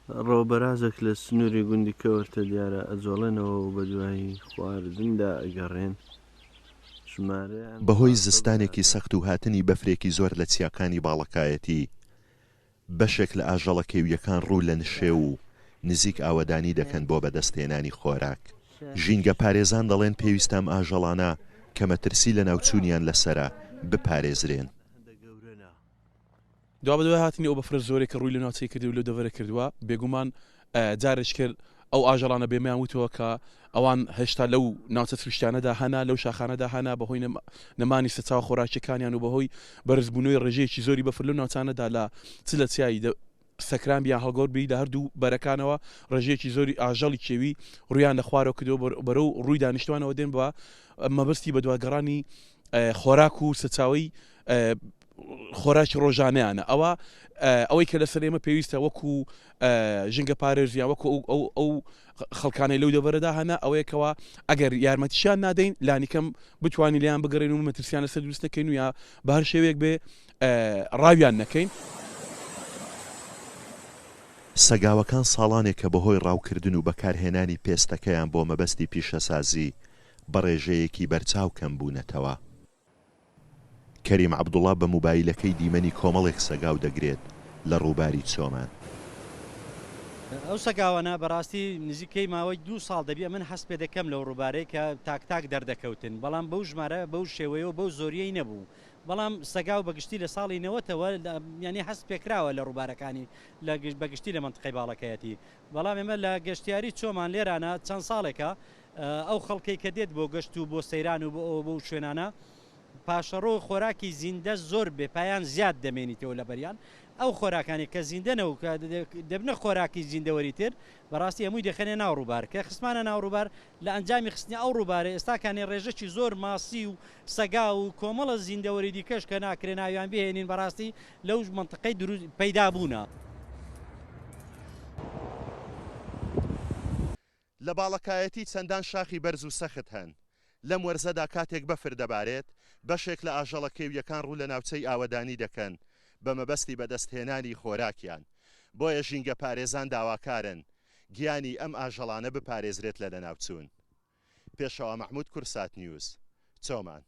ڕۆبەرازێک لە سنووری گوندی کەوەرتە دیارە ئەجۆڵێنەوە و بە دوایی خواردندا ئەگەڕێن. بەهۆی زستانێکی سەخت و هاتنی بەفرێکی زۆر لە چیاکانی باڵەکایەتی بەشێک لە ئاژەڵە کێویەکان ڕوو لە نشێ و نزیک ئاوەدانی دەکەن بۆ بەدەستهێنانی خۆراک. ژینگە پارێزان دەڵێن پێویستە ئەم ئاژەڵانە کە مەترسی لە ناوچوونیان لەسرە بپارێزرێن. دوا بەدوای هاتنی ئەو بەفرە زۆرێک کە ڕووی لە ناوچەی کردی و لەو دەڤەرە کردووە بێگومان جارێک کرد ئەو ئاژەڵانە بێمیان وتەوە کە ئەوان هێشتا لەو ناوچە فریشتانەدا هەنا لەو شاخانەدا هەنا بەهۆی نەمانی سەچاو خۆراکیەکانیان و بەهۆی بەرزبوونەوەی ڕێژەیەکی زۆری بەفر لەو ناوچانەدا لە چ لە چیایی سەکران بیان هەڵگۆڕ بی لە هەردوو بەرەکانەوە ڕێژەیەکی زۆری ئاژەڵی کێوی ڕویان لە خوارەوە کردەوە بەرەو ڕووی دانیشتوانەوە دێن بە مەبەستی بە دوواگەڕانی خۆراک و سەچاوی خۆراکی ڕۆژانەیانە ئەوەی کە لەسەر ئێمە پێویستە وەکو ژنگە پارێزیان وەکو ئەو خەڵکانەی لەو دەبەرەدا هەنا ئەوەیەکەوە ئەگەر یارمەتیشیان نادەین لانیکەم بتوانین لیان بگەڕێن و مەترسیان لەسەر دروست نەکەین و یا بە هەر شێوەیەک بێ ڕاویان نەکەین. سەگاوەکان ساڵانێک کە بەهۆی ڕاوکردن و بەکارهێنانی پێستەکەیان بۆ مەبەستی پیشەسازی بە ڕێژەیەکی بەرچاو کەم بوونەتەوە. کەریم عەبدوڵڵا بە موبایلەکەی دیمەنی کۆمەڵێک سەگاو دەگرێت لە ڕووباری چۆمان. ئەو سەگاوانە بەڕاستی نزیکەی ماوەی 2 ساڵ دەبێ من هەست پێ دەکەم لەو ڕووبارەی کە تاک دەردەکەوتن، بەڵام بەو ژمارە بەو شێوەیە و بەو زۆریەی نەبوو. بەڵام سەگاو بەگشتی لە ساڵی نەوەتەوە ینی هەست پێکراوە لە ڕووبارەکانی بەگشتی لە منتقەی باڵەکایەتی. بەڵام ئێمە لە گەشتیاری چۆمان لێرانە چەند ساڵێکە ئەو خەڵکەی کە دێت بۆ گەشت و بۆ سەیران و بۆ شوێنانە پاشەڕۆ خۆراکی زیندە زۆر بێپایان زیاد دەمێنیتەوە لە بەریان ئەو خۆراکانی کە زیندەنەوە دەبنە خۆراکی زیندەوەری تر بەڕاستی هەمووی دەخەنێ ناو ڕووبار کە خستمانە ناو ڕووبار لە ئەنجامی خستنی ئەو ڕووبارە ئێستاکانی ڕێژەکی زۆر ماسی و سەگا و کۆمەڵە زیندەوەری دیکەش کە ناکرێ ناویان بهێنین بەڕاستی لەو منتقەی دروست پەیدا بوونە. لە باڵەکایەتی چەندان شاخی بەرز و سەخت هەن. لەم وەرزەدا کاتێک بەفر دەبارێت بەشێک لە ئاژەڵە کێویەکان ڕوو لە ناوچەی ئاوەدانی دەکەن بە مەبەستی بەدەستهێنانی خۆراکیان. بۆیە ژینگە پارێزان داواکارن گیانی ئەم ئاژەڵانە بپارێزرێت لە ناوچوون. پێشەوە مەحموود کورسات نیوز چۆمان.